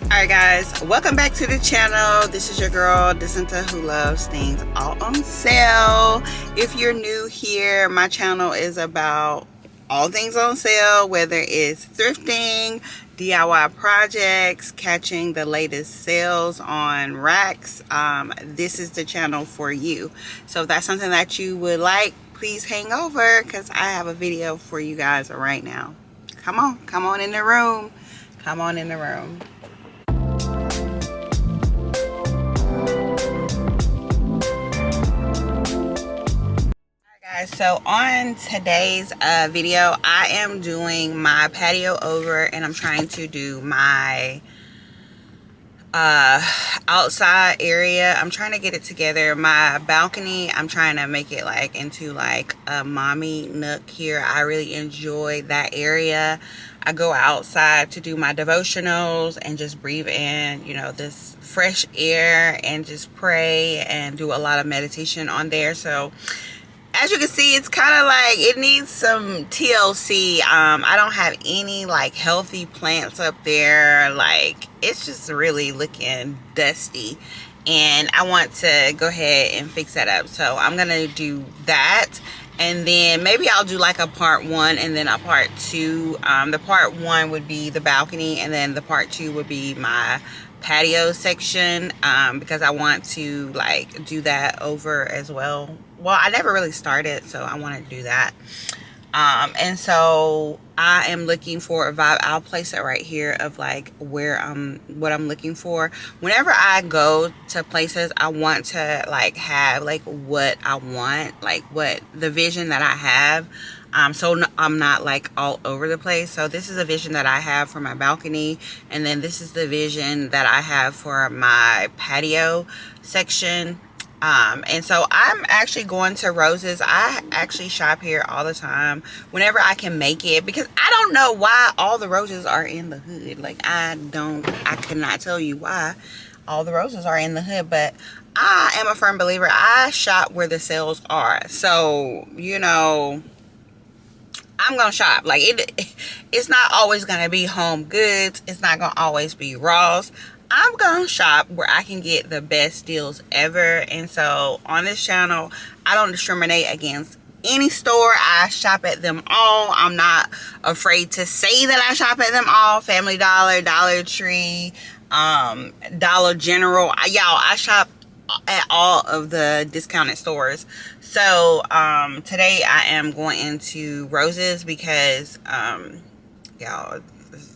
Alright guys, welcome back to the channel. This is your girl Jacinta who loves things all on sale. If you're new here, my channel is about all things on sale, whether it's thrifting, DIY projects, catching the latest sales on racks. This is the channel for you. So if that's something that you would like, please hang over because I have a video for you guys right now. Come on in the room. Come on in the room. So on today's video, I am doing my patio over and I'm trying to do my outside area. I'm trying to get it together. My balcony, I'm trying to make it like into like a mommy nook here. I really enjoy that area. I go outside to do my devotionals and just breathe in, you know, this fresh air and just pray and do a lot of meditation on there. So as you can see, it's kind of like it needs some TLC. I don't have any like healthy plants up there. Like it's just really looking dusty and I want to go ahead and fix that up. So I'm gonna do that and then maybe I'll do like a part one and then a part two. The part one would be the balcony and then the part two would be my patio section, because I want to like do that over as well. Well, I never really started, so I want to do that. And so I am looking for a vibe. I'll place it right here of like where what I'm looking for. Whenever I go to places, I want to like have like what I want, like what the vision that I have. So I'm not like all over the place. So this is a vision that I have for my balcony, and then this is the vision that I have for my patio section. And so I'm actually going to Roses. I actually shop here all the time whenever I can make it, because I don't know why all the roses are in the hood. Like I cannot tell you why all the roses are in the hood, but I am a firm believer. I shop where the sales are. So, you know, I'm gonna shop. Like it's not always gonna be Home Goods. It's not gonna always be Ross. I'm gonna shop where I can get the best deals ever. And so on this channel, I don't discriminate against any store. I shop at them all. I'm not afraid to say that I shop at them all. Family Dollar, Dollar Tree, Dollar General. Y'all, I shop at all of the discounted stores. So today I am going into Roses because y'all,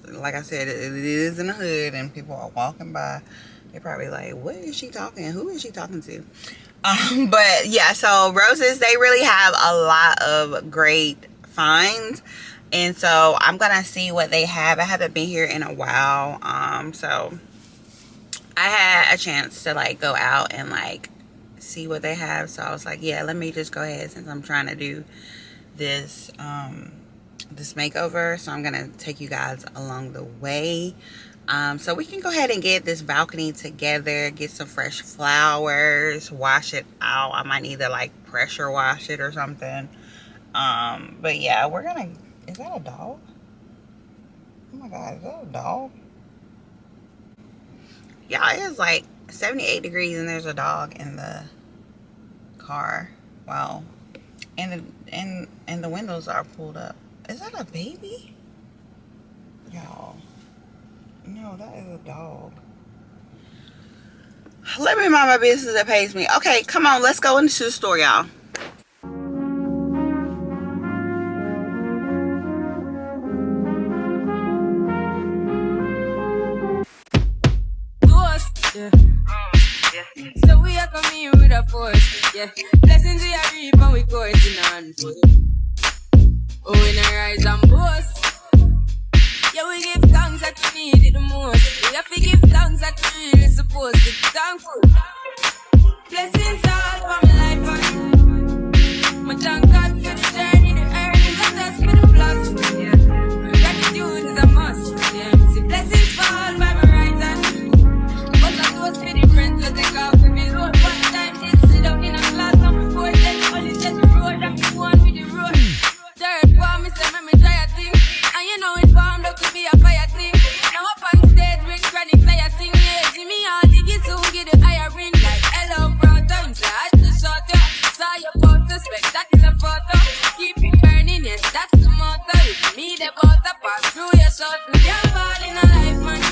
like I said, it is in the hood and people are walking by. They're probably like, what is she talking? Who is she talking to? But yeah, so Roses, they really have a lot of great finds. And so I'm gonna see what they have. I haven't been here in a while. So I had a chance to like go out and like see what they have. So I was like, yeah, let me just go ahead since I'm trying to do this this makeover. So I'm gonna take you guys along the way, so we can go ahead and get this balcony together, get some fresh flowers, wash it out. I might need to like pressure wash it or something. But yeah, we're gonna, is that a dog? Oh my god, is that a dog? Yeah, it is like 78 degrees and there's a dog in the car. Wow. And the windows are pulled up. Is that a baby? Y'all. No, that is a dog. Let me mind my business that pays me. Okay, come on, let's go into the store, y'all. Yeah. So we are coming with a force. Yeah. Blessings we are reap and we coursing on foot. Oh, we not rise and boast. Yeah, we give thanks that we need it the most. We have to give thanks that we really supposed to be thankful. Blessings all for my life and my thank God for the journey, the earnings, and just for the plus. Yeah, gratitude is a must. Yeah, see blessings fall by my right hand, but I was for the friends to take off with me load. One time did sit up in a class and before then only set the road and be one with the road. Third form, me say me try a thing, and you know it formed up to be a fire thing. Cause through your something can't fall in a life, man.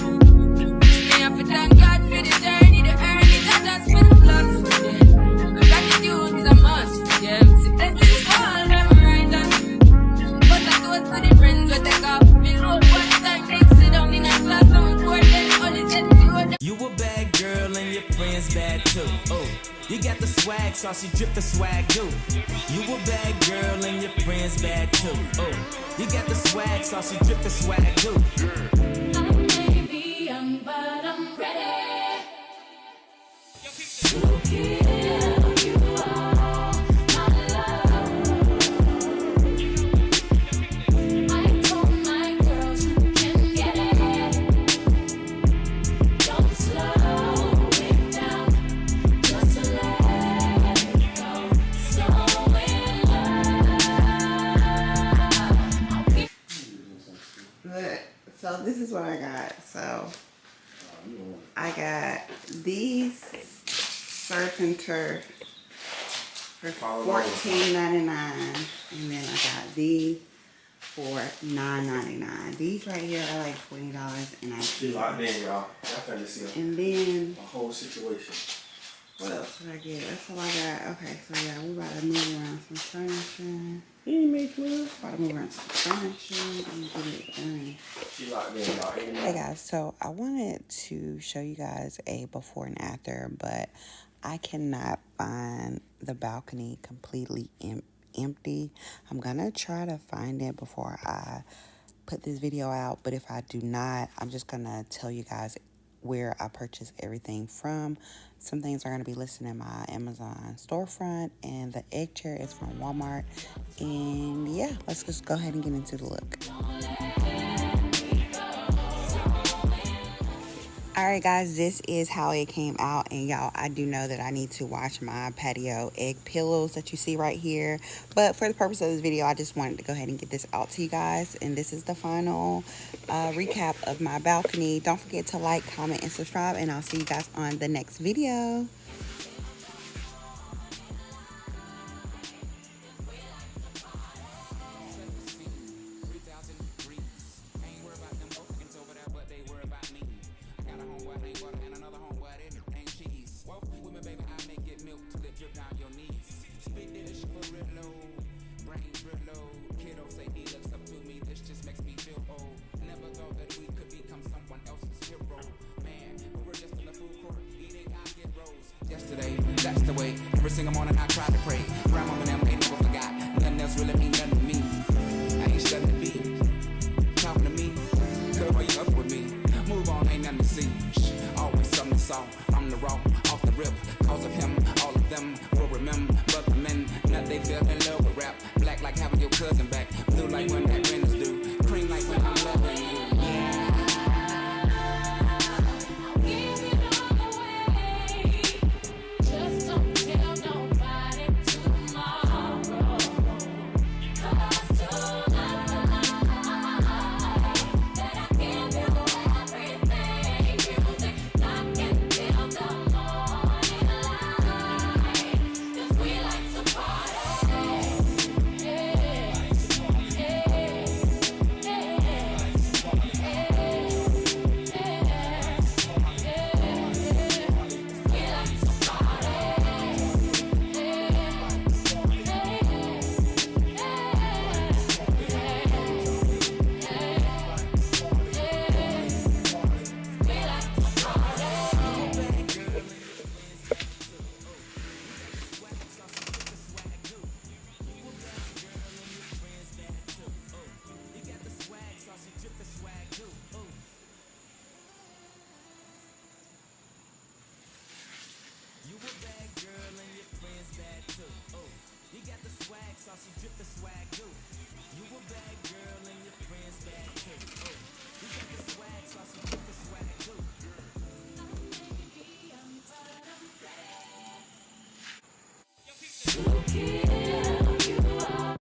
Me have to thank God for the journey, the earning, not just for the plus. Yeah. And gratitude is a must. Yeah. See, blessings fall, memorize that. But I do it for the friends we take off. Me road one time, they sit down in a class and we board them only set the road. You a bad girl and your friends bad too. Oh, you got the swag, saucy drip the swag do. You a bad girl and your friends bad too. Oh, you got the swag, saucy drip the swag do. I may be young, but I'm ready to give you all my love. I told my girls you can get it. Don't slow it down, just let it go. So in love. But so this is what I got. So I got these surf and turf for $14.99, and then I got these for $9.99. These right here are like $20, and I She locked in, y'all. I finna see and then a whole situation. what else did I get? That's all I got. Okay, so yeah, we're about to move around some furniture. About to move around some furniture and get it done. She locked in, y'all. Hey guys, so I wanted to show you guys a before and after, but I cannot find the balcony completely empty. I'm gonna try to find it before I put this video out, but if I do not, I'm just gonna tell you guys where I purchased everything from. Some things are going to be listed in my Amazon storefront, and the egg chair is from Walmart. And yeah, let's just go ahead and get into the look. Alright guys, this is how it came out, and y'all, I do know that I need to wash my patio egg pillows that you see right here, but for the purpose of this video, I just wanted to go ahead and get this out to you guys, and this is the final recap of my balcony. Don't forget to like, comment, and subscribe, and I'll see you guys on the next video. That's the way. Every single morning I try to pray. Grandma and them ain't never forgot. Nothing else really mean nothing to me. I ain't studying to be talking to me. Girl, why you up with me? Move on, ain't nothing to see. Shh, always something to saw. I'm the raw, off the rip. Cause of him, all of them will remember. But the men, not they fell in love with rap. Black like having your cousin back. Blue like when that